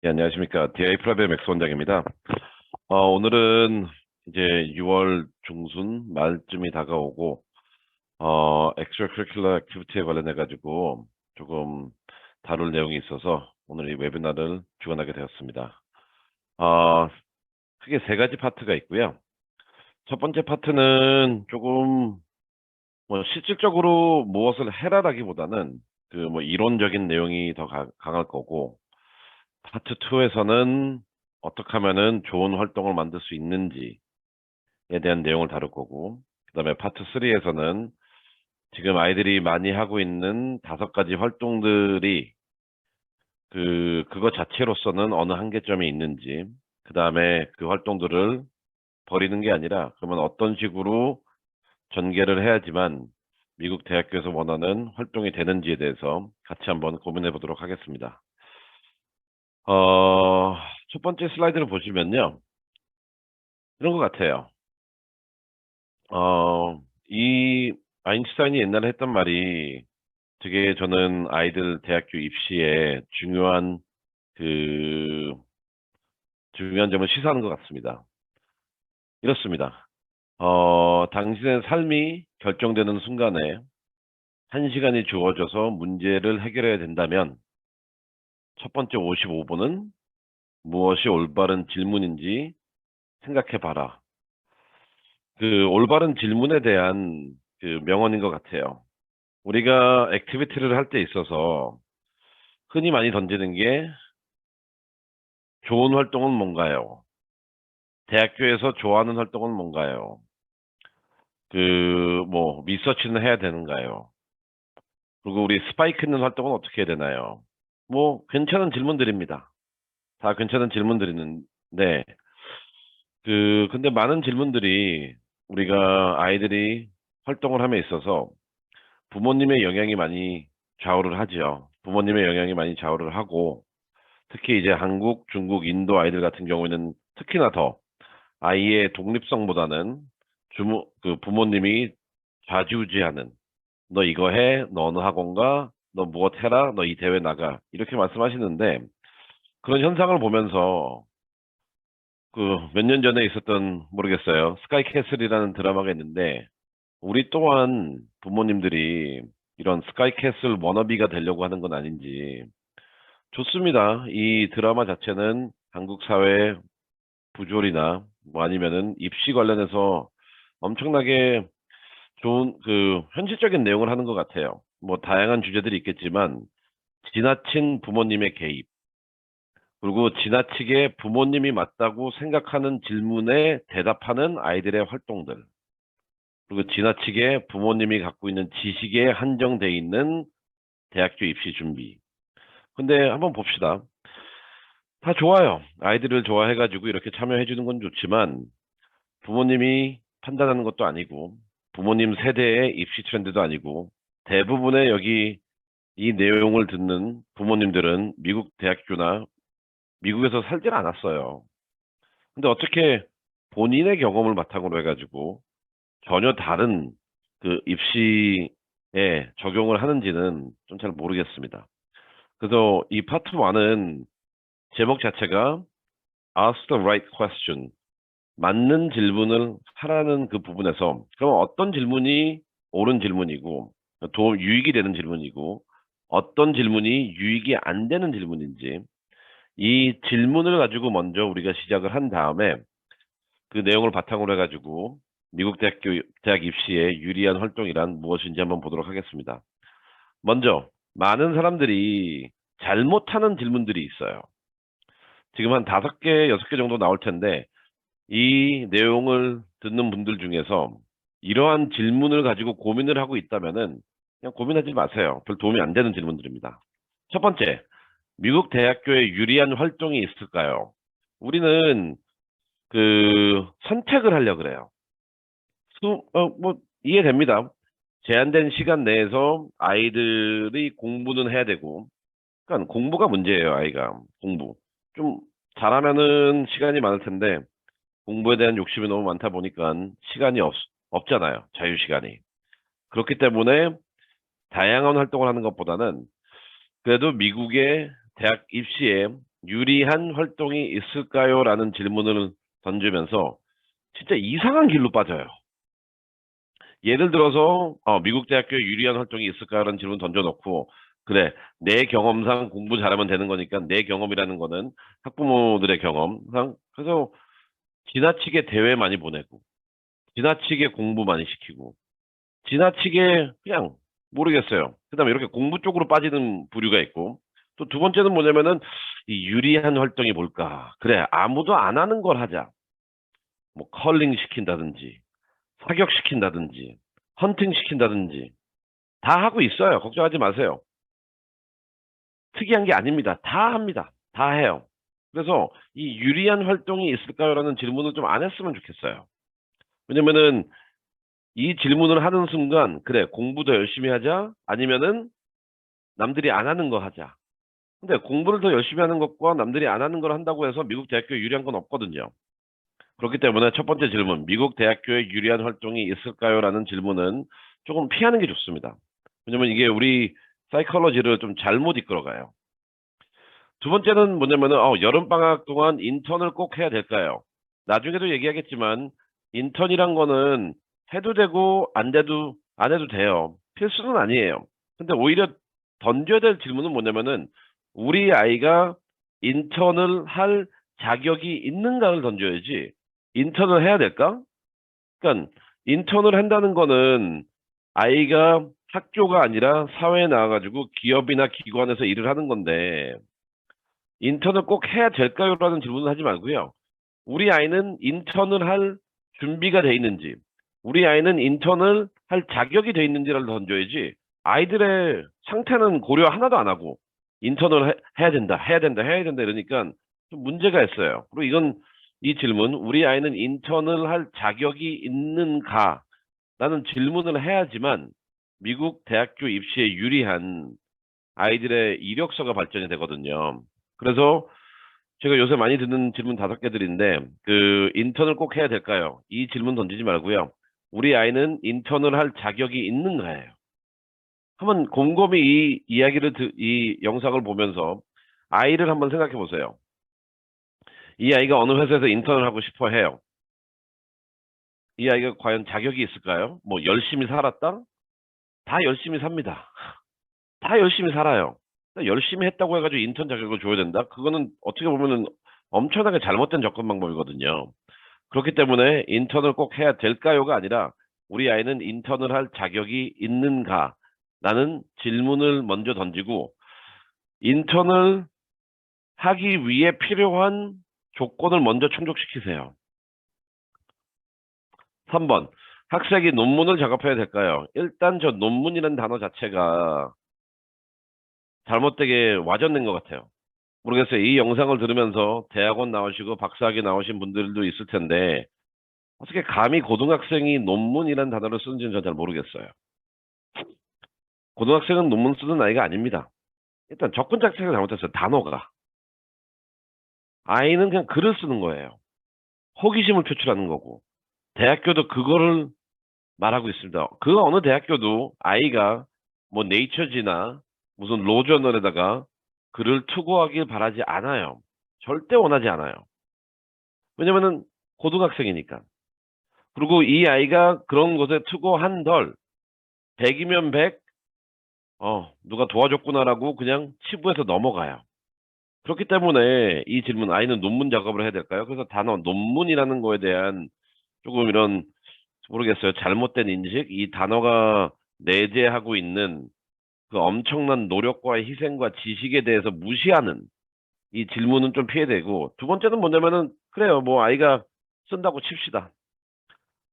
네, 안녕하십니까. DI 프라벨 맥스 원장입니다. 오늘은 이제 6월 중순 말쯤이 다가오고, extracurricular activity에 관련해가지고 조금 다룰 내용이 있어서 오늘 이 웨비나를 주관하게 되었습니다. 어, 크게 세 가지 파트가 있고요. 첫 번째 파트는 조금 뭐 실질적으로 무엇을 해라라기보다는 그 뭐 이론적인 내용이 더 강할 거고, 파트 2에서는 어떻게 하면은 좋은 활동을 만들 수 있는지에 대한 내용을 다룰 거고, 그다음에 파트 3에서는 지금 아이들이 많이 하고 있는 5가지 활동들이 그거 자체로서는 어느 한계점이 있는지, 그다음에 그 활동들을 버리는 게 아니라 그러면 어떤 식으로 전개를 해야지만 미국 대학교에서 원하는 활동이 되는지에 대해서 같이 한번 고민해 보도록 하겠습니다. 어, 첫 번째 슬라이드를 보시면요. 이런 것 같아요. 이 아인슈타인이 옛날에 했던 말이 되게 저는 아이들 대학교 입시에 그, 중요한 점을 시사하는 것 같습니다. 이렇습니다. 당신의 삶이 결정되는 순간에 1시간이 주어져서 문제를 해결해야 된다면 첫 번째 55분은 무엇이 올바른 질문인지 생각해 봐라. 그 올바른 질문에 대한 그 명언인 것 같아요. 우리가 액티비티를 할 때 있어서 흔히 많이 던지는 게 좋은 활동은 뭔가요? 대학교에서 좋아하는 활동은 뭔가요? 뭐, 리서치는 해야 되는가요? 그리고 우리 스파이크 있는 활동은 어떻게 해야 되나요? 뭐, 괜찮은 질문들입니다. 다 괜찮은 질문들이는데, 근데 많은 질문들이 우리가 아이들이 활동을 함에 있어서 부모님의 영향이 많이 좌우를 하죠. 부모님의 영향이 많이 좌우를 하고, 특히 이제 한국, 중국, 인도 아이들 같은 경우에는 특히나 더 아이의 독립성보다는 부모님이 좌지우지하는 너 이거 해, 너 어느 학원 가, 너 무엇 해라, 너 이 대회 나가 이렇게 말씀하시는데 그런 현상을 보면서 그 몇 년 전에 있었던 모르겠어요. 스카이 캐슬이라는 드라마가 있는데 우리 또한 부모님들이 이런 스카이 캐슬 워너비가 되려고 하는 건 아닌지 좋습니다. 이 드라마 자체는 한국 사회 부조리나 뭐 아니면은 입시 관련해서 엄청나게 좋은 현실적인 내용을 하는 것 같아요. 뭐 다양한 주제들이 있겠지만 지나친 부모님의 개입, 그리고 지나치게 부모님이 맞다고 생각하는 질문에 대답하는 아이들의 활동들, 그리고 지나치게 부모님이 갖고 있는 지식에 한정돼 있는 대학교 입시 준비. 근데 한번 봅시다. 다 좋아요. 아이들을 좋아해가지고 이렇게 참여해주는 건 좋지만 부모님이 판단하는 것도 아니고 부모님 세대의 입시 트렌드도 아니고 대부분의 여기 이 내용을 듣는 부모님들은 미국 대학교나 미국에서 살질 않았어요. 근데 어떻게 본인의 경험을 바탕으로 해가지고 전혀 다른 그 입시에 적용을 하는지는 좀 잘 모르겠습니다. 그래서 이 파트 1은 제목 자체가 Ask the right question. 맞는 질문을 하라는 그 부분에서 그럼 어떤 질문이 옳은 질문이고 유익이 되는 질문이고 어떤 질문이 유익이 안 되는 질문인지 이 질문을 가지고 먼저 우리가 시작을 한 다음에 그 내용을 바탕으로 해가지고 미국 대학 입시에 유리한 활동이란 무엇인지 한번 보도록 하겠습니다. 먼저 많은 사람들이 잘못하는 질문들이 있어요. 지금 한 5개, 6개 정도 나올 텐데 이 내용을 듣는 분들 중에서 이러한 질문을 가지고 고민을 하고 있다면은 그냥 고민하지 마세요. 별 도움이 안 되는 질문들입니다. 첫 번째, 미국 대학교에 유리한 활동이 있을까요? 우리는 선택을 하려고 그래요. 뭐 이해됩니다. 제한된 시간 내에서 아이들이 공부는 해야 되고, 그러니까 공부가 문제예요, 아이가. 공부. 좀 잘하면은 시간이 많을 텐데 공부에 대한 욕심이 너무 많다 보니까 시간이 없잖아요. 자유 시간이. 그렇기 때문에 다양한 활동을 하는 것보다는 그래도 미국의 대학 입시에 유리한 활동이 있을까요? 라는 질문을 던지면서 진짜 이상한 길로 빠져요. 예를 들어서 미국 대학교에 유리한 활동이 있을까라는 질문 던져놓고 그래 내 경험상 공부 잘하면 되는 거니까 내 경험이라는 거는 학부모들의 경험상 그래서 지나치게 대회 많이 보내고 지나치게 공부 많이 시키고 지나치게 그냥 모르겠어요. 그다음에 이렇게 공부 쪽으로 빠지는 부류가 있고 또 두 번째는 뭐냐면은 이 유리한 활동이 뭘까? 그래 아무도 안 하는 걸 하자. 뭐 컬링 시킨다든지 사격 시킨다든지 헌팅 시킨다든지 다 하고 있어요. 걱정하지 마세요. 특이한 게 아닙니다. 다 합니다. 다 해요. 그래서 이 유리한 활동이 있을까요?라는 질문을 좀 안 했으면 좋겠어요. 왜냐면은 이 질문을 하는 순간 그래 공부 더 열심히 하자 아니면은 남들이 안 하는 거 하자. 근데 공부를 더 열심히 하는 것과 남들이 안 하는 걸 한다고 해서 미국 대학교에 유리한 건 없거든요. 그렇기 때문에 첫 번째 질문, 미국 대학교에 유리한 활동이 있을까요? 라는 질문은 조금 피하는 게 좋습니다. 왜냐면 이게 우리 사이콜로지를 좀 잘못 이끌어가요. 두 번째는 뭐냐면은 여름방학 동안 인턴을 꼭 해야 될까요? 나중에도 얘기하겠지만 인턴이란 거는 해도 되고 안 해도 돼요. 필수는 아니에요. 근데 오히려 던져야 될 질문은 뭐냐면은 우리 아이가 인턴을 할 자격이 있는가를 던져야지 인턴을 해야 될까? 그러니까 인턴을 한다는 거는 아이가 학교가 아니라 사회에 나와가지고 기업이나 기관에서 일을 하는 건데 인턴을 꼭 해야 될까요? 라는 질문을 하지 말고요. 우리 아이는 인턴을 할 준비가 돼 있는지, 우리 아이는 인턴을 할 자격이 돼 있는지를 던져야지, 아이들의 상태는 고려 하나도 안 하고, 인턴을 해야 된다, 해야 된다, 해야 된다, 이러니까 좀 문제가 있어요. 그리고 이 질문, 우리 아이는 인턴을 할 자격이 있는가? 라는 질문을 해야지만 미국 대학교 입시에 유리한 아이들의 이력서가 발전이 되거든요. 그래서 제가 요새 많이 듣는 질문 다섯 개들인데, 그, 인턴을 꼭 해야 될까요? 이 질문 던지지 말고요. 우리 아이는 인턴을 할 자격이 있는가예요. 한번 곰곰이 이 이야기를, 이 영상을 보면서 아이를 한번 생각해 보세요. 이 아이가 어느 회사에서 인턴을 하고 싶어 해요. 이 아이가 과연 자격이 있을까요? 뭐, 열심히 살았다? 다 열심히 삽니다. 다 열심히 살아요. 그러니까 열심히 했다고 해가지고 인턴 자격을 줘야 된다? 그거는 어떻게 보면은 엄청나게 잘못된 접근 방법이거든요. 그렇기 때문에 인턴을 꼭 해야 될까요가 아니라 우리 아이는 인턴을 할 자격이 있는가? 라는 질문을 먼저 던지고 인턴을 하기 위해 필요한 조건을 먼저 충족시키세요. 3번. 학생이 논문을 작업해야 될까요? 일단 저 논문이라는 단어 자체가 잘못되게 와전된 것 같아요. 모르겠어요. 이 영상을 들으면서 대학원 나오시고 박사학위 나오신 분들도 있을 텐데 어떻게 감히 고등학생이 논문이라는 단어를 쓰는지는 저는 잘 모르겠어요. 고등학생은 논문 쓰는 나이가 아닙니다. 일단 접근 자체가 잘못됐어요. 단어가. 아이는 그냥 글을 쓰는 거예요. 호기심을 표출하는 거고. 대학교도 그거를 말하고 있습니다. 그 어느 대학교도 아이가 뭐 네이처지나 무슨 로저널에다가 글을 투고하길 바라지 않아요. 절대 원하지 않아요. 왜냐면은 고등학생이니까. 그리고 이 아이가 그런 것에 투고한들 100이면 100, 누가 도와줬구나라고 그냥 치부해서 넘어가요. 그렇기 때문에 이 질문, 아이는 논문 작업을 해야 될까요? 그래서 단어 논문이라는 거에 대한 조금 이런, 모르겠어요. 잘못된 인식? 이 단어가 내재하고 있는 그 엄청난 노력과 희생과 지식에 대해서 무시하는 이 질문은 좀 피해야 되고, 두 번째는 뭐냐면은, 그래요. 뭐 아이가 쓴다고 칩시다.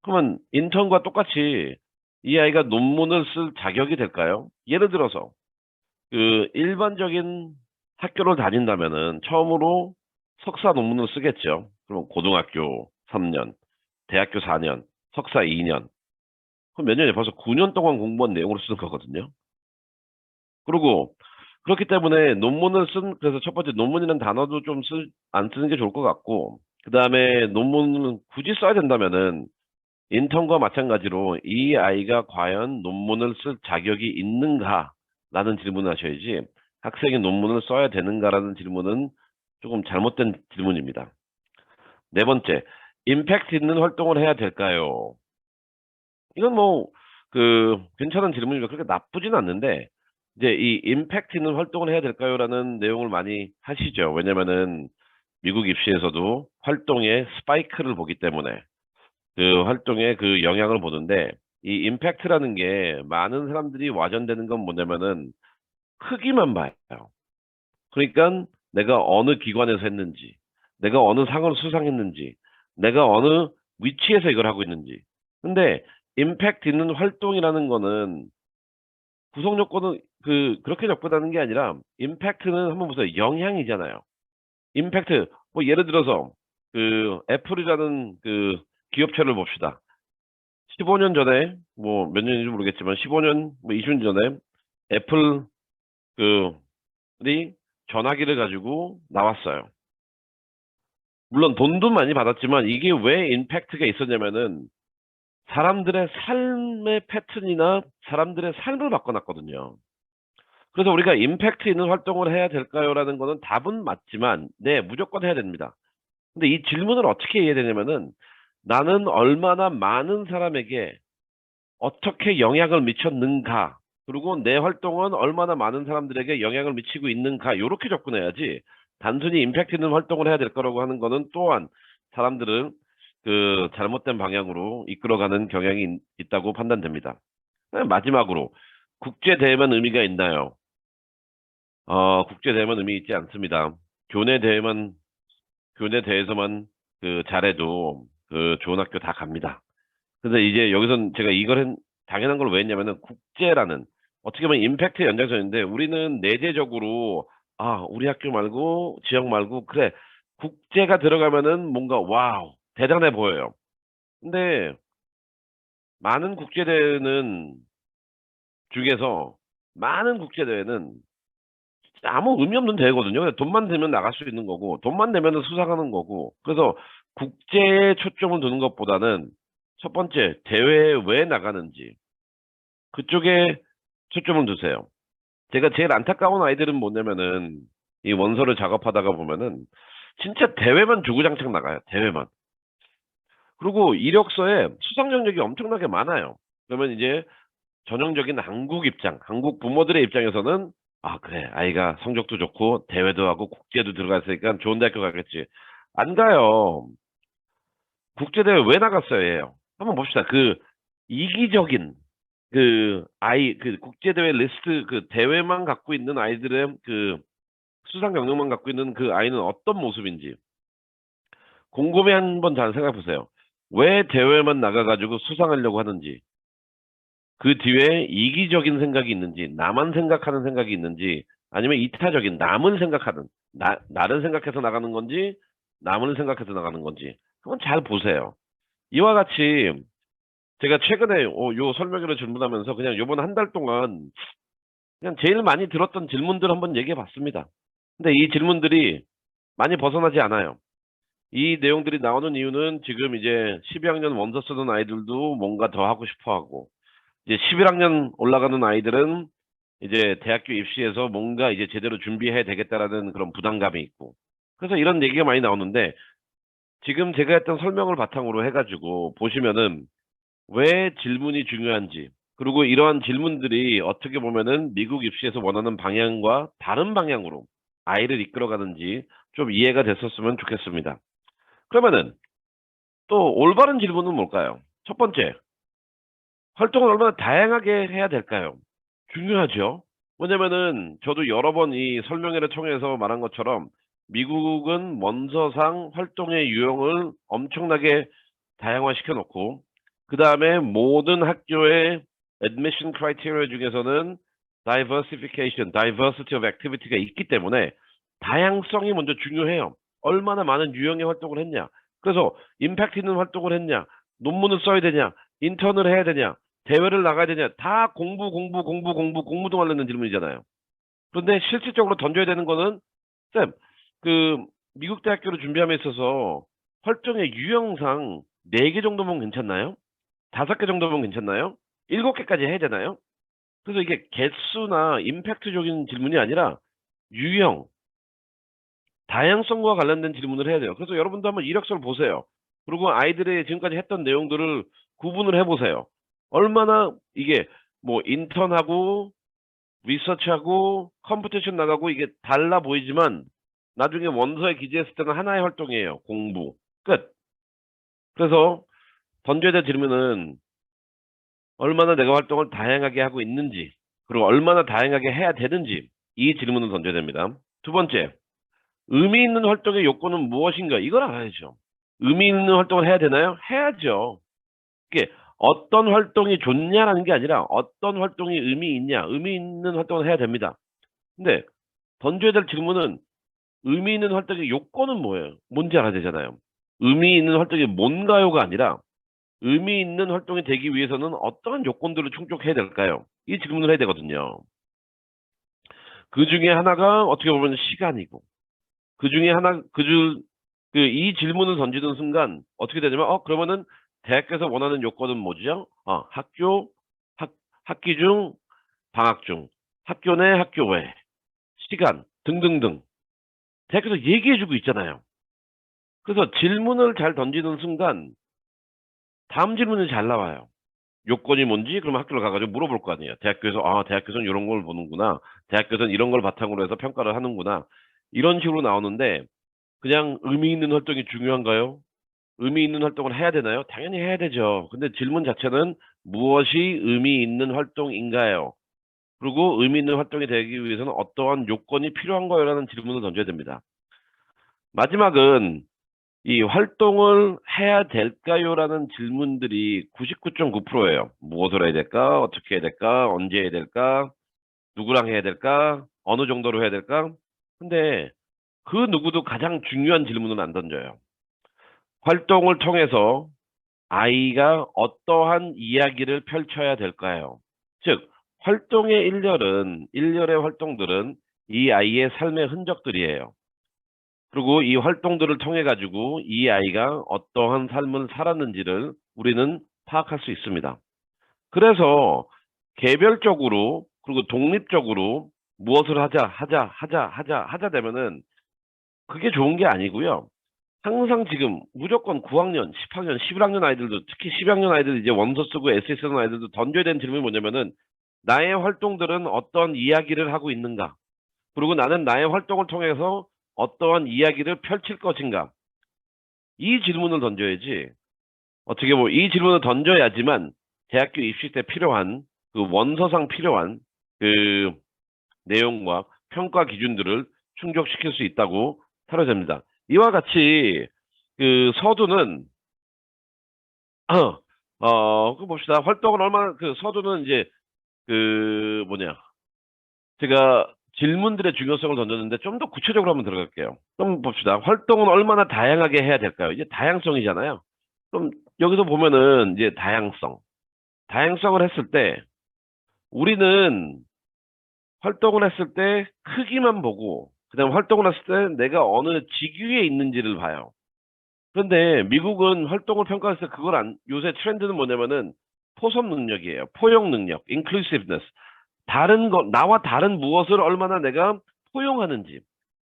그러면 인턴과 똑같이 이 아이가 논문을 쓸 자격이 될까요? 예를 들어서 그 일반적인 학교를 다닌다면은 처음으로 석사 논문을 쓰겠죠. 그럼 고등학교 3년, 대학교 4년, 석사 2년. 그럼 몇 년이에요? 벌써 9년 동안 공부한 내용으로 쓰는 거거든요. 그리고 그렇기 때문에 그래서 첫 번째 논문이라는 단어도 좀 안 쓰는 게 좋을 것 같고, 그 다음에 논문을 굳이 써야 된다면은 인턴과 마찬가지로 이 아이가 과연 논문을 쓸 자격이 있는가라는 질문을 하셔야지 학생이 논문을 써야 되는가라는 질문은 조금 잘못된 질문입니다. 네 번째, 임팩트 있는 활동을 해야 될까요? 이건 뭐, 괜찮은 질문이니까 그렇게 나쁘진 않는데, 이제 이 임팩트 있는 활동을 해야 될까요? 라는 내용을 많이 하시죠. 왜냐면은 미국 입시에서도 활동의 스파이크를 보기 때문에 그 활동의 그 영향을 보는데, 이 임팩트라는 게 많은 사람들이 와전되는 건 뭐냐면은 크기만 봐요. 그러니까 내가 어느 기관에서 했는지, 내가 어느 상을 수상했는지, 내가 어느 위치에서 이걸 하고 있는지. 근데 임팩트 있는 활동이라는 거는 구성 요건은 그렇게 접근하는 게 아니라 임팩트는 한번 보세요. 영향이잖아요. 임팩트 뭐 예를 들어서 애플이라는 기업체를 봅시다. 15년 전에 뭐 몇 년인지 모르겠지만 15년 뭐 20년 전에 애플 그이 전화기를 가지고 나왔어요. 물론 돈도 많이 받았지만 이게 왜 임팩트가 있었냐면은 사람들의 삶의 패턴이나 사람들의 삶을 바꿔놨거든요. 그래서 우리가 임팩트 있는 활동을 해야 될까요?라는 거는 답은 맞지만, 네, 무조건 해야 됩니다. 근데 이 질문을 어떻게 이해되냐면은 나는 얼마나 많은 사람에게 어떻게 영향을 미쳤는가, 그리고 내 활동은 얼마나 많은 사람들에게 영향을 미치고 있는가, 요렇게 접근해야지 단순히 임팩트 있는 활동을 해야 될 거라고 하는 거는 또한 사람들은 잘못된 방향으로 이끌어가는 경향이 있다고 판단됩니다. 마지막으로 국제대회만 의미가 있나요? 국제대회만 의미 있지 않습니다. 교내 대회만, 교내 대회에서만 잘해도 좋은 학교 다 갑니다. 근데 이제 여기선 제가 당연한 걸 왜 했냐면은 국제라는 어떻게 보면 임팩트의 연장선인데 우리는 내재적으로 우리 학교 말고 지역 말고 그래 국제가 들어가면은 뭔가 와우 대단해 보여요. 근데 많은 국제대회는 중에서 많은 국제대회는 아무 의미 없는 대회거든요. 그냥 돈만 되면 나갈 수 있는 거고 돈만 되면 수상하는 거고 그래서 국제에 초점을 두는 것보다는 첫 번째 대회에 왜 나가는지 그쪽에 초점을 두세요. 제가 제일 안타까운 아이들은 뭐냐면은 이 원서를 작업하다가 보면은 진짜 대회만 주구장창 나가요. 대회만. 그리고 이력서에 수상 경력이 엄청나게 많아요. 그러면 이제 전형적인 한국 부모들의 입장에서는 그래 아이가 성적도 좋고 대회도 하고 국제도 들어갔으니까 좋은 대학교 가겠지. 안 가요. 국제대회 왜 나갔어요, 얘요? 한번 봅시다. 이기적인 국제대회 리스트 대회만 갖고 있는 아이들의 수상 경력만 갖고 있는 그 아이는 어떤 모습인지 곰곰이 한번 잘 생각해 보세요. 왜 대회만 나가가지고 수상하려고 하는지, 그 뒤에 이기적인 생각이 있는지, 나만 생각하는 생각이 있는지, 아니면 이타적인 남을 생각하는, 나를 생각해서 나가는 건지, 남을 생각해서 나가는 건지, 그건 잘 보세요. 이와 같이 제가 최근에 요 설명회를 질문하면서 그냥 요번 한 달 동안 그냥 제일 많이 들었던 질문들 한번 얘기해 봤습니다. 근데 이 질문들이 많이 벗어나지 않아요. 이 내용들이 나오는 이유는 지금 이제 12학년 원서 쓰는 아이들도 뭔가 더 하고 싶어 하고, 이제 11학년 올라가는 아이들은 이제 대학교 입시에서 뭔가 이제 제대로 준비해야 되겠다라는 그런 부담감이 있고. 그래서 이런 얘기가 많이 나오는데, 지금 제가 했던 설명을 바탕으로 해가지고 보시면은 왜 질문이 중요한지, 그리고 이러한 질문들이 어떻게 보면은 미국 입시에서 원하는 방향과 다른 방향으로 아이를 이끌어가는지 좀 이해가 됐었으면 좋겠습니다. 그러면은 또 올바른 질문은 뭘까요? 첫 번째, 활동을 얼마나 다양하게 해야 될까요? 중요하죠. 왜냐면은 저도 여러 번 이 설명회를 통해서 말한 것처럼 미국은 원서상 활동의 유형을 엄청나게 다양화시켜 놓고 그 다음에 모든 학교의 admission criteria 중에서는 diversity of activity가 있기 때문에 다양성이 먼저 중요해요. 얼마나 많은 유형의 활동을 했냐. 그래서 임팩트 있는 활동을 했냐. 논문을 써야 되냐. 인턴을 해야 되냐. 대회를 나가야 되냐. 다 공부 동안내는 질문이잖아요. 그런데 실질적으로 던져야 되는 거는 쌤, 미국 대학교를 준비함에 있어서 활동의 유형상 4개 정도면 괜찮나요? 5개 정도면 괜찮나요? 7개까지 해야 되나요? 그래서 이게 개수나 임팩트적인 질문이 아니라 유형, 다양성과 관련된 질문을 해야 돼요. 그래서 여러분도 한번 이력서를 보세요. 그리고 아이들이 지금까지 했던 내용들을 구분을 해보세요. 얼마나 이게 뭐 인턴하고 리서치하고 컴퓨테이션 나가고 이게 달라 보이지만 나중에 원서에 기재했을 때는 하나의 활동이에요. 공부. 끝. 그래서 던져야 될 질문은 얼마나 내가 활동을 다양하게 하고 있는지, 그리고 얼마나 다양하게 해야 되는지, 이 질문을 던져야 됩니다. 두 번째, 의미 있는 활동의 요건은 무엇인가? 이걸 알아야죠. 의미 있는 활동을 해야 되나요? 해야죠. 이게 어떤 활동이 좋냐라는 게 아니라 어떤 활동이 의미 있냐, 의미 있는 활동을 해야 됩니다. 근데 던져야 될 질문은 의미 있는 활동의 요건은 뭐예요? 뭔지 알아야 되잖아요. 의미 있는 활동이 뭔가요가 아니라 의미 있는 활동이 되기 위해서는 어떠한 요건들을 충족해야 될까요? 이 질문을 해야 되거든요. 그 중에 하나가 어떻게 보면 시간이고, 그 중에 하나, 이 질문을 던지는 순간 어떻게 되냐면, 그러면은 대학교에서 원하는 요건은 뭐죠? 학기 중, 방학 중, 학교 내, 학교 외, 시간, 등등등. 대학교에서 얘기해주고 있잖아요. 그래서 질문을 잘 던지는 순간 다음 질문이 잘 나와요. 요건이 뭔지 그러면 학교를 가가지고 물어볼 거 아니에요. 대학교에서는 이런 걸 보는구나. 대학교에서는 이런 걸 바탕으로 해서 평가를 하는구나. 이런 식으로 나오는데 그냥 의미 있는 활동이 중요한가요? 의미 있는 활동을 해야 되나요? 당연히 해야 되죠. 근데 질문 자체는 무엇이 의미 있는 활동인가요? 그리고 의미 있는 활동이 되기 위해서는 어떠한 요건이 필요한가요? 라는 질문을 던져야 됩니다. 마지막은 이 활동을 해야 될까요?라는 질문들이 99.9%예요. 무엇을 해야 될까? 어떻게 해야 될까? 언제 해야 될까? 누구랑 해야 될까? 어느 정도로 해야 될까? 근데 그 누구도 가장 중요한 질문은 안 던져요. 활동을 통해서 아이가 어떠한 이야기를 펼쳐야 될까요? 즉, 일련의 활동들은 이 아이의 삶의 흔적들이에요. 그리고 이 활동들을 통해 가지고 이 아이가 어떠한 삶을 살았는지를 우리는 파악할 수 있습니다. 그래서 개별적으로 그리고 독립적으로 무엇을 하자 되면은 그게 좋은 게 아니고요. 항상 지금 무조건 9학년, 10학년, 11학년 아이들도 특히 12학년 아이들 이제 원서 쓰고 에세이 쓰는 아이들도 던져야 되는 질문이 뭐냐면은 나의 활동들은 어떤 이야기를 하고 있는가? 그리고 나는 나의 활동을 통해서 어떠한 이야기를 펼칠 것인가? 이 질문을 던져야지. 어떻게 보면 이 질문을 던져야지만 대학교 입시 때 필요한 그 원서상 필요한 그 내용과 평가 기준들을 충족시킬 수 있다고 사료됩니다. 이와 같이 그 서두는 그 봅시다. 활동을 얼마나 그 서두는 이제 그 뭐냐 제가 질문들의 중요성을 던졌는데 좀 더 구체적으로 한번 들어갈게요. 좀 봅시다. 활동은 얼마나 다양하게 해야 될까요? 이제 다양성이잖아요. 그럼 여기서 보면은 이제 다양성을 했을 때 우리는 활동을 했을 때 크기만 보고 그다음 활동을 했을 때 내가 어느 직위에 있는지를 봐요. 그런데 미국은 활동을 평가했을 때 그걸 요새 트렌드는 뭐냐면은 포섭 능력이에요. 포용 능력, inclusiveness. 나와 다른 무엇을 얼마나 내가 포용하는지.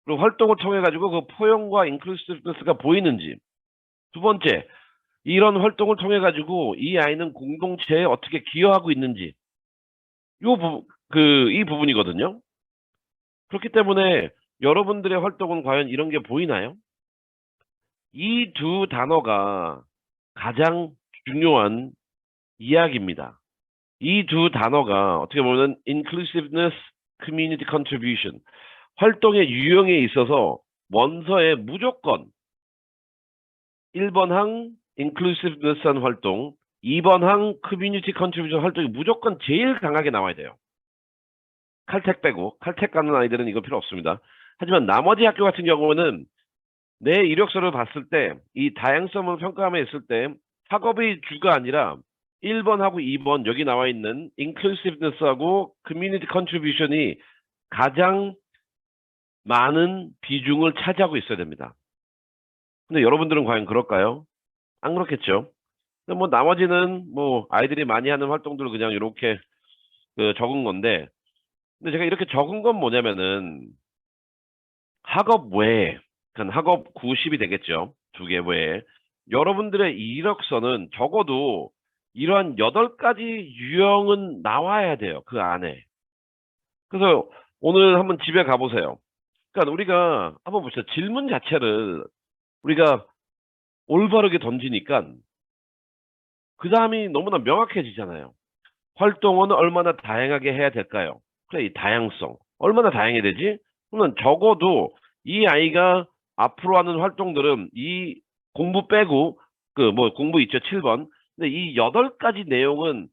그리고 활동을 통해 가지고 그 포용과 inclusiveness가 보이는지. 두 번째, 이런 활동을 통해 가지고 이 아이는 공동체에 어떻게 기여하고 있는지. 이 부분이거든요. 그렇기 때문에 여러분들의 활동은 과연 이런 게 보이나요? 이 두 단어가 가장 중요한 이야기입니다. 이 두 단어가 어떻게 보면 inclusiveness, community contribution 활동의 유형에 있어서 원서에 무조건 1번 항 inclusiveness한 활동, 2번 항 community contribution 활동이 무조건 제일 강하게 나와야 돼요. 칼택 빼고 칼택 가는 아이들은 이거 필요 없습니다. 하지만 나머지 학교 같은 경우는 내 이력서를 봤을 때 이 다양성을 평가함에 있을 때 학업의 주가 아니라 1번하고 2번 여기 나와 있는 inclusiveness하고 community contribution이 가장 많은 비중을 차지하고 있어야 됩니다. 근데 여러분들은 과연 그럴까요? 안 그렇겠죠. 근데 뭐 나머지는 뭐 아이들이 많이 하는 활동들을 그냥 이렇게 적은 건데 근데 제가 이렇게 적은 건 뭐냐면은 학업 외에, 그러니까 학업 90이 되겠죠. 두 개 외에. 여러분들의 이력서는 적어도 이러한 8가지 유형은 나와야 돼요. 그 안에. 그래서 오늘 한번 집에 가보세요. 그러니까 우리가 한번 보시죠. 질문 자체를 우리가 올바르게 던지니까 그 다음이 너무나 명확해지잖아요. 활동은 얼마나 다양하게 해야 될까요? 그래, 이 다양성. 얼마나 다양해야 되지? 그러면 적어도 이 아이가 앞으로 하는 활동들은 이 공부 빼고, 그 뭐 공부 있죠, 7번. 근데 이 8가지 내용은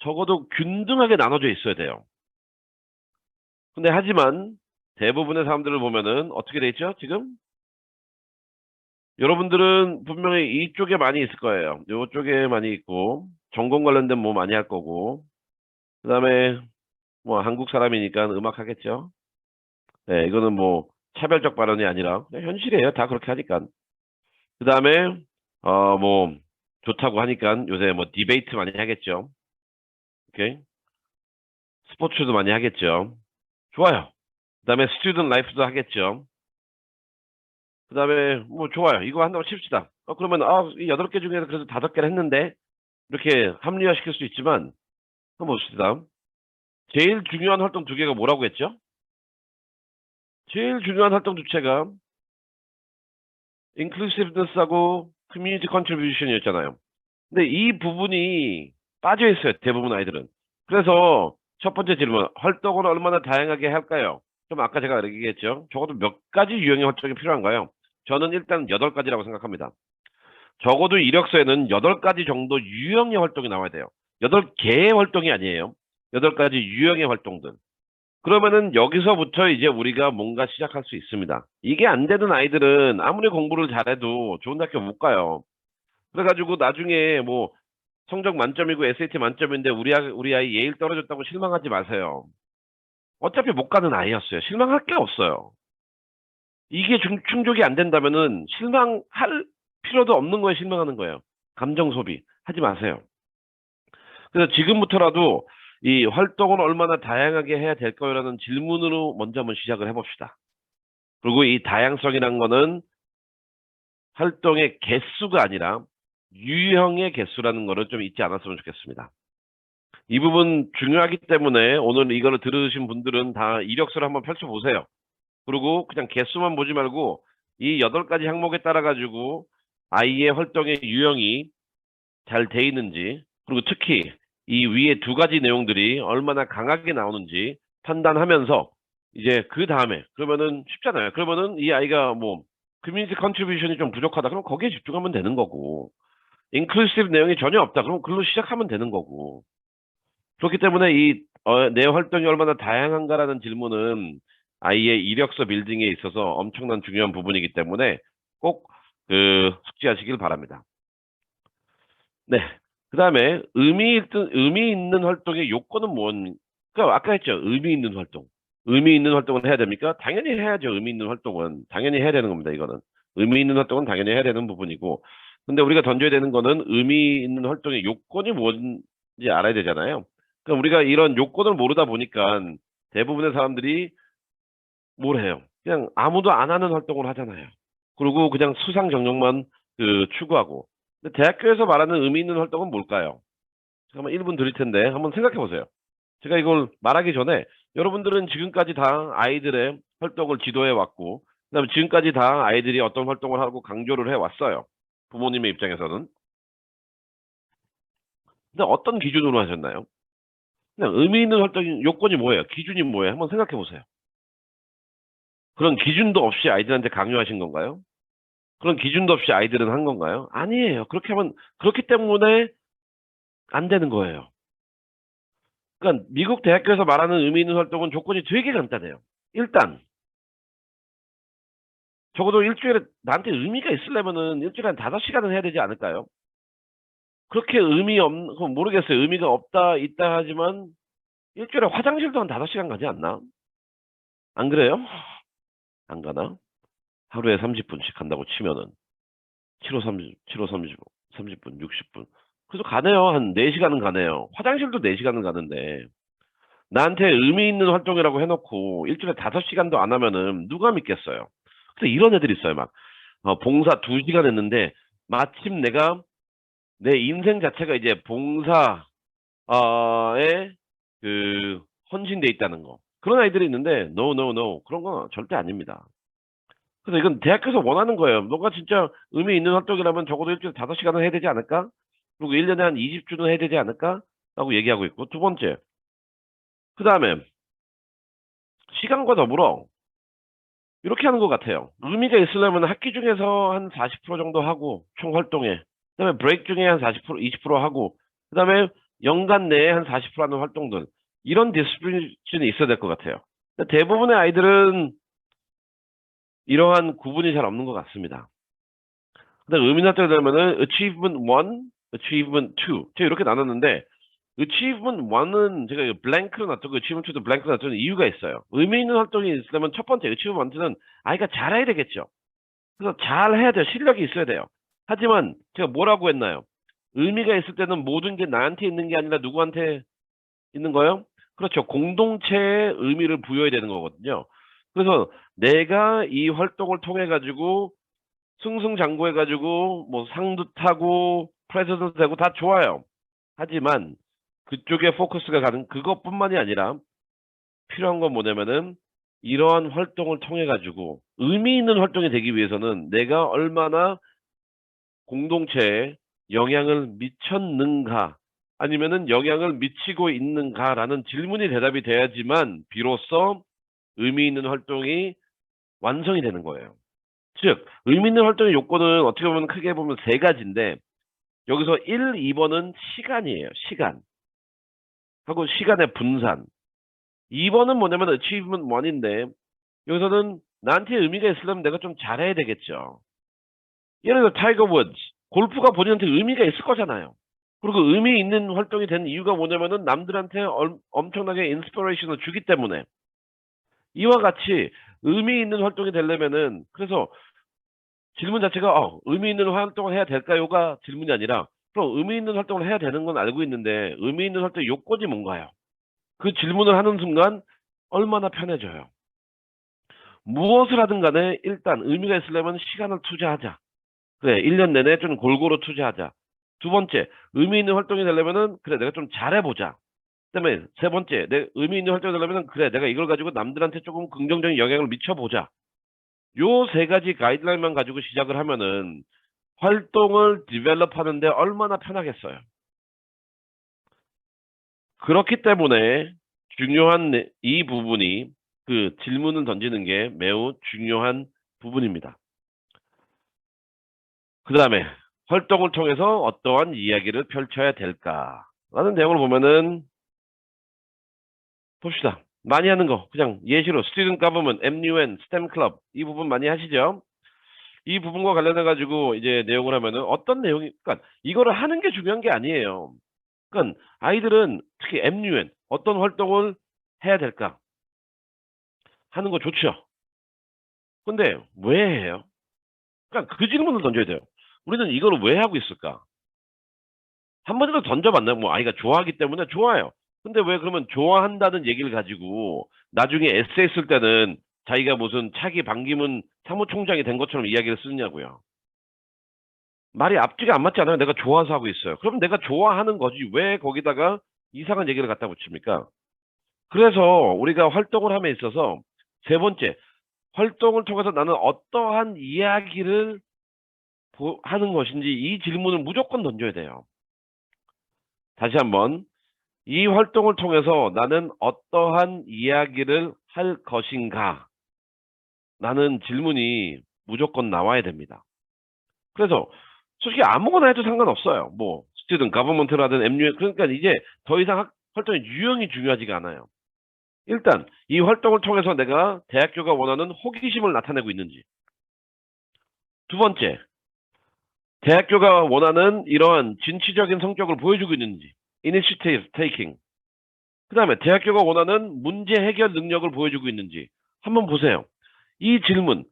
적어도 균등하게 나눠져 있어야 돼요. 근데 하지만 대부분의 사람들을 보면은 어떻게 돼 있죠, 지금? 여러분들은 분명히 이쪽에 많이 있을 거예요. 이쪽에 많이 있고, 전공 관련된 뭐 많이 할 거고, 그 다음에 뭐 한국 사람이니까 음악 하겠죠. 네, 이거는 뭐 차별적 발언이 아니라 그냥 현실이에요. 다 그렇게 하니까. 그 다음에 뭐 좋다고 하니까 요새 뭐 디베이트 많이 하겠죠. 오케이. 스포츠도 많이 하겠죠. 좋아요. 그 다음에 스튜던트 라이프도 하겠죠. 그 다음에 뭐 좋아요. 이거 한다고 칩시다. 그러면 이 8개 중에서 그래도 5개를 했는데 이렇게 합리화시킬 수 있지만 한번 봅시다. 제일 중요한 활동 2개가 뭐라고 했죠? 제일 중요한 활동 주체가 inclusiveness하고 community contribution이었잖아요. 근데 이 부분이 빠져 있어요. 대부분 아이들은. 그래서 첫 번째 질문, 활동을 얼마나 다양하게 할까요? 좀 아까 제가 얘기했죠. 적어도 몇 가지 유형의 활동이 필요한가요? 저는 일단 8가지라고 생각합니다. 적어도 이력서에는 8가지 정도 유형의 활동이 나와야 돼요. 8개의 활동이 아니에요. 8가지 유형의 활동들. 그러면은 여기서부터 이제 우리가 뭔가 시작할 수 있습니다. 이게 안 되는 아이들은 아무리 공부를 잘해도 좋은 학교 못 가요. 그래가지고 나중에 뭐 성적 만점이고 SAT 만점인데 우리 아이 예일 떨어졌다고 실망하지 마세요. 어차피 못 가는 아이였어요. 실망할 게 없어요. 이게 충족이 안 된다면은 실망할 필요도 없는 거에 실망하는 거예요. 감정 소비 하지 마세요. 그래서 지금부터라도 이 활동을 얼마나 다양하게 해야 될까요라는 질문으로 먼저 한번 시작을 해봅시다. 그리고 이 다양성이란 거는 활동의 개수가 아니라 유형의 개수라는 거를 좀 잊지 않았으면 좋겠습니다. 이 부분 중요하기 때문에 오늘 이거를 들으신 분들은 다 이력서를 한번 펼쳐보세요. 그리고 그냥 개수만 보지 말고 이 8가지 항목에 따라 가지고 아이의 활동의 유형이 잘 돼 있는지, 그리고 특히 이 위에 2가지 내용들이 얼마나 강하게 나오는지 판단하면서 이제 그 다음에 그러면은 쉽잖아요. 그러면은 이 아이가 뭐 커뮤니티 컨트리뷰션이 좀 부족하다. 그럼 거기에 집중하면 되는 거고, 인클루시브 내용이 전혀 없다. 그럼 글로 시작하면 되는 거고. 그렇기 때문에 내 활동이 얼마나 다양한가라는 질문은 아이의 이력서 빌딩에 있어서 엄청난 중요한 부분이기 때문에 꼭 숙지하시길 바랍니다. 네. 그 다음에 의미 있는 활동의 요건은 그러니까 아까 했죠. 의미 있는 활동. 의미 있는 활동은 해야 됩니까? 당연히 해야죠. 의미 있는 활동은. 당연히 해야 되는 겁니다. 이거는. 의미 있는 활동은 당연히 해야 되는 부분이고. 근데 우리가 던져야 되는 거는 의미 있는 활동의 요건이 뭔지 알아야 되잖아요. 그럼 우리가 이런 요건을 모르다 보니까 대부분의 사람들이 뭘 해요? 그냥 아무도 안 하는 활동을 하잖아요. 그리고 그냥 수상 경력만 추구하고. 근데 대학교에서 말하는 의미 있는 활동은 뭘까요? 잠깐만 1분 드릴 텐데 한번 생각해 보세요. 제가 이걸 말하기 전에 여러분들은 지금까지 다 아이들의 활동을 지도해 왔고, 그다음에 지금까지 다 아이들이 어떤 활동을 하고 강조를 해 왔어요. 부모님의 입장에서는. 근데 어떤 기준으로 하셨나요? 그냥 의미 있는 활동 요건이 뭐예요? 기준이 뭐예요? 한번 생각해 보세요. 그런 기준도 없이 아이들한테 강요하신 건가요? 그런 기준도 없이 아이들은 한 건가요? 아니에요. 그렇기 때문에 안 되는 거예요. 그러니까 미국 대학교에서 말하는 의미 있는 활동은 조건이 되게 간단해요. 일단 적어도 일주일에 나한테 의미가 있으려면은 일주일에 한 5시간은 해야 되지 않을까요? 그렇게 그건 모르겠어요. 의미가 없다 있다 하지만 일주일에 화장실도 한 5시간 가지 않나? 안 그래요? 안 가나? 하루에 30분씩 간다고 치면은 7호 30, 7호 30분, 60분. 그래서 가네요. 한 4시간은 가네요. 화장실도 4시간은 가는데. 나한테 의미 있는 활동이라고 해놓고 일주일에 5시간도 안 하면은 누가 믿겠어요? 그래서 이런 애들이 있어요. 막 봉사 2시간 했는데 마침 내가 내 인생 자체가 이제 봉사에 그 헌신돼 있다는 거. 그런 아이들이 있는데 no no no 그런 건 절대 아닙니다. 그래서 이건 대학교에서 원하는 거예요. 너가 진짜 의미 있는 활동이라면 적어도 일주일에 5시간은 해야 되지 않을까? 그리고 1년에 한 20주는 해야 되지 않을까? 라고 얘기하고 있고 두 번째 그 다음에 시간과 더불어 이렇게 하는 것 같아요. 의미가 있으려면 학기 중에서 한 40% 정도 하고 총 활동에 그다음에 브레이크 중에 한 40% 20% 하고 그다음에 연간 내에 한 40% 하는 활동들 이런 디스플레이션이 있어야 될 것 같아요. 근데 대부분의 아이들은 이러한 구분이 잘 없는 것 같습니다. 근데 의미 나타내면은 achievement 1, achievement 2 제가 이렇게 나눴는데 achievement 1은 제가 이거 블랭크로 놨고 achievement 2도 블랭크로 놨던 이유가 있어요. 의미 있는 활동이 있으려면 첫 번째 achievement 1은 아이가 잘해야 되겠죠. 그래서 잘해야 돼요. 실력이 있어야 돼요. 하지만 제가 뭐라고 했나요? 의미가 있을 때는 모든 게 나한테 있는 게 아니라 누구한테 있는 거예요? 그렇죠. 공동체에 의미를 부여해야 되는 거거든요. 그래서 내가 이 활동을 통해 가지고 승승장구해 가지고 뭐 상도 타고 프레젠도 되고 다 좋아요. 하지만 그쪽에 포커스가 가는 그것뿐만이 아니라 필요한 건 뭐냐면은 이러한 활동을 통해 가지고 의미 있는 활동이 되기 위해서는 내가 얼마나 공동체에 영향을 미쳤는가 아니면은 영향을 미치고 있는가라는 질문이 대답이 돼야지만 비로소 의미 있는 활동이 완성이 되는 거예요. 즉 의미 있는 활동의 요건은 어떻게 보면 크게 보면 세 가지인데 여기서 1, 2번은 시간이에요. 시간. 하고 시간의 분산. 2번은 뭐냐면 achievement 1인데 여기서는 나한테 의미가 있으려면 내가 좀 잘해야 되겠죠. 예를 들어 타이거 우즈 골프가 본인한테 의미가 있을 거잖아요. 그리고 의미 있는 활동이 된 이유가 뭐냐면은 남들한테 엄청나게 인스피레이션을 주기 때문에 이와 같이 의미 있는 활동이 되려면은 그래서 질문 자체가 의미 있는 활동을 해야 될까요가 질문이 아니라 그럼 의미 있는 활동을 해야 되는 건 알고 있는데 의미 있는 활동의 요건이 뭔가요? 그 질문을 하는 순간 얼마나 편해져요. 무엇을 하든 간에 일단 의미가 있으려면 시간을 투자하자. 그래, 1년 내내 좀 골고루 투자하자. 두 번째, 의미 있는 활동이 되려면은 그래, 내가 좀 잘해보자. 그다음에 세 번째, 내 의미 있는 활동이 되려면은 그래, 내가 이걸 가지고 남들한테 조금 긍정적인 영향을 미쳐보자. 요 세 가지 가이드라인만 가지고 시작을 하면은 활동을 디벨롭 하는데 얼마나 편하겠어요. 그렇기 때문에 중요한 이 부분이 그 질문을 던지는 게 매우 중요한 부분입니다. 그 다음에 활동을 통해서 어떠한 이야기를 펼쳐야 될까라는 내용을 보면은 봅시다. 많이 하는 거 그냥 예시로 Student Government, MUN, STEM Club 이 부분 많이 하시죠? 이 부분과 관련해 가지고 이제 내용을 하면은 어떤 내용이 그러니까 이거를 하는 게 중요한 게 아니에요. 그러니까 아이들은 특히 MUN 어떤 활동을 해야 될까 하는 거 좋죠. 근데 왜 해요? 그러니까 그 질문을 던져야 돼요. 우리는 이걸 왜 하고 있을까? 한 번이라도 던져봤나요? 뭐 아이가 좋아하기 때문에 좋아요. 근데 왜 그러면 좋아한다는 얘기를 가지고 나중에 에세이 쓸 때는 자기가 무슨 차기 반기문 사무총장이 된 것처럼 이야기를 쓰느냐고요. 말이 앞뒤가 안 맞지 않아요? 내가 좋아서 하고 있어요. 그럼 내가 좋아하는 거지 왜 거기다가 이상한 얘기를 갖다 붙입니까? 그래서 우리가 활동을 함에 있어서 세 번째, 활동을 통해서 나는 어떠한 이야기를 하는 것인지 이 질문을 무조건 던져야 돼요. 다시 한번 이 활동을 통해서 나는 어떠한 이야기를 할 것인가? 라는 질문이 무조건 나와야 됩니다. 그래서 솔직히 아무거나 해도 상관없어요. 뭐 스튜던트 가버먼트라든 MU 그러니까 이제 더 이상 활동의 유형이 중요하지가 않아요. 일단 이 활동을 통해서 내가 대학교가 원하는 호기심을 나타내고 있는지. 두 번째, 대학교가 원하는 이러한 진취적인 성격을 보여주고 있는지. initiative taking. 그다음에 대학교가 원하는 문제 해결 능력을 보여주고 있는지 한번 보세요. 이 질문,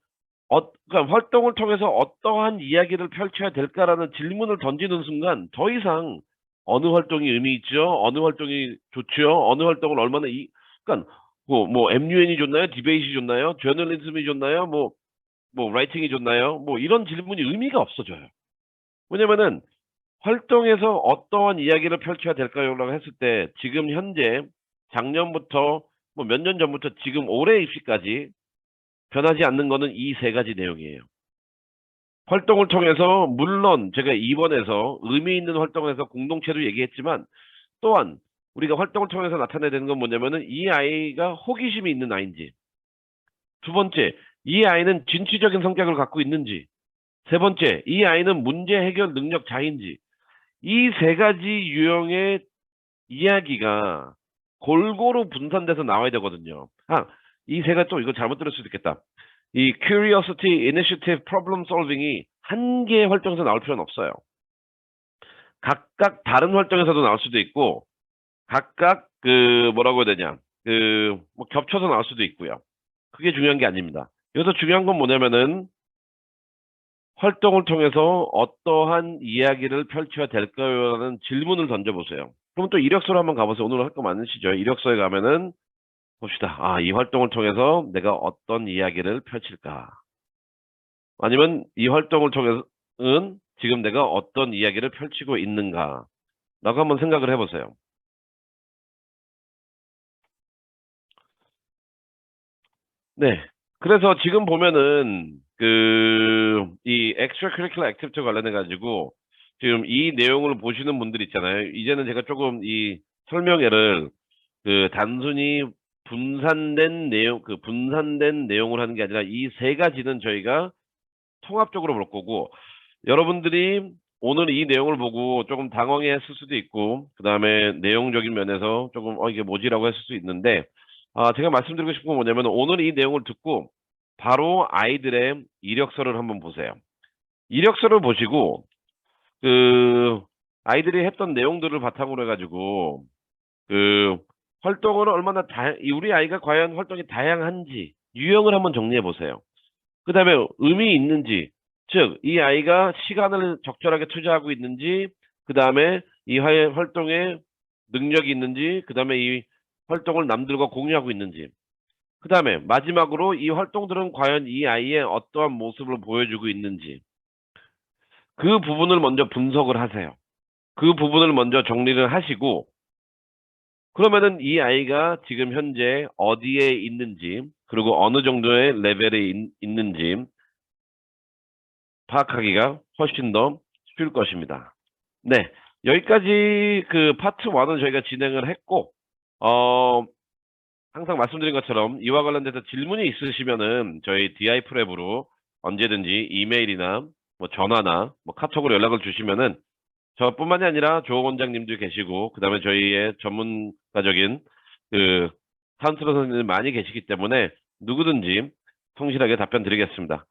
그러니까 활동을 통해서 어떠한 이야기를 펼쳐야 될까라는 질문을 던지는 순간 더 이상 어느 활동이 의미 있죠? 어느 활동이 좋죠? 어느 활동을 얼마나 그러니까 뭐 MUN이 좋나요? 디베이트이 좋나요? 저널리즘이 좋나요? 뭐 라이팅이 좋나요? 뭐 이런 질문이 의미가 없어져요. 왜냐면은 활동에서 어떠한 이야기를 펼쳐야 될까요라고 했을 때 지금 현재 작년부터 뭐 몇 년 전부터 지금 올해 입시까지 변하지 않는 거는 이 세 가지 내용이에요. 활동을 통해서 물론 제가 이번에서 의미 있는 활동을 해서 공동체도 얘기했지만 또한 우리가 활동을 통해서 나타내야 되는 건 뭐냐면은 이 아이가 호기심이 있는 아이인지, 두 번째, 이 아이는 진취적인 성격을 갖고 있는지, 세 번째, 이 아이는 문제 해결 능력자인지, 이 세 가지 유형의 이야기가 골고루 분산돼서 나와야 되거든요. 이 세 가지 또 이거 잘못 들을 수도 있겠다. 이 curiosity, initiative, problem solving이 한 개의 활동에서 나올 필요는 없어요. 각각 다른 활동에서도 나올 수도 있고, 각각 뭐라고 해야 되냐, 뭐 겹쳐서 나올 수도 있고요. 그게 중요한 게 아닙니다. 여기서 중요한 건 뭐냐면은 활동을 통해서 어떠한 이야기를 펼쳐야 될까요라는 질문을 던져보세요. 그럼 또 이력서로 한번 가보세요. 오늘 할 거 많으시죠? 이력서에 가면은 봅시다. 이 활동을 통해서 내가 어떤 이야기를 펼칠까? 아니면 이 활동을 통해서는 지금 내가 어떤 이야기를 펼치고 있는가? 라고 한번 생각을 해보세요. 네. 그래서 지금 보면은 이 extracurricular activity 관련해 가지고 지금 이 내용을 보시는 분들 있잖아요. 이제는 제가 조금 이 설명회를 단순히 분산된 내용을 하는 게 아니라 이 세 가지는 저희가 통합적으로 볼 거고, 여러분들이 오늘 이 내용을 보고 조금 당황했을 수도 있고, 그 다음에 내용적인 면에서 조금 이게 뭐지라고 했을 수 있는데, 제가 말씀드리고 싶은 건 뭐냐면 오늘 이 내용을 듣고 바로 아이들의 이력서를 한번 보세요. 이력서를 보시고 아이들이 했던 내용들을 바탕으로 해가지고 활동을 얼마나 우리 아이가 과연 활동이 다양한지 유형을 한번 정리해 보세요. 그 다음에 의미 있는지, 즉, 이 아이가 시간을 적절하게 투자하고 있는지, 그 다음에 이 활동에 능력이 있는지, 그 다음에 이 활동을 남들과 공유하고 있는지, 그 다음에 마지막으로 이 활동들은 과연 이 아이의 어떠한 모습을 보여주고 있는지, 그 부분을 먼저 분석을 하세요. 그 부분을 먼저 정리를 하시고, 그러면은 이 아이가 지금 현재 어디에 있는지, 그리고 어느 정도의 레벨에 있는지, 파악하기가 훨씬 더 쉬울 것입니다. 네. 여기까지 파트 1은 저희가 진행을 했고, 어, 항상 말씀드린 것처럼 이와 관련돼서 질문이 있으시면은 저희 DI 프랩으로 언제든지 이메일이나 뭐 전화나 뭐 카톡으로 연락을 주시면은 저뿐만이 아니라 조 원장님도 계시고, 그 다음에 저희의 전문가적인 카운슬러 선생님들 많이 계시기 때문에 누구든지 성실하게 답변 드리겠습니다.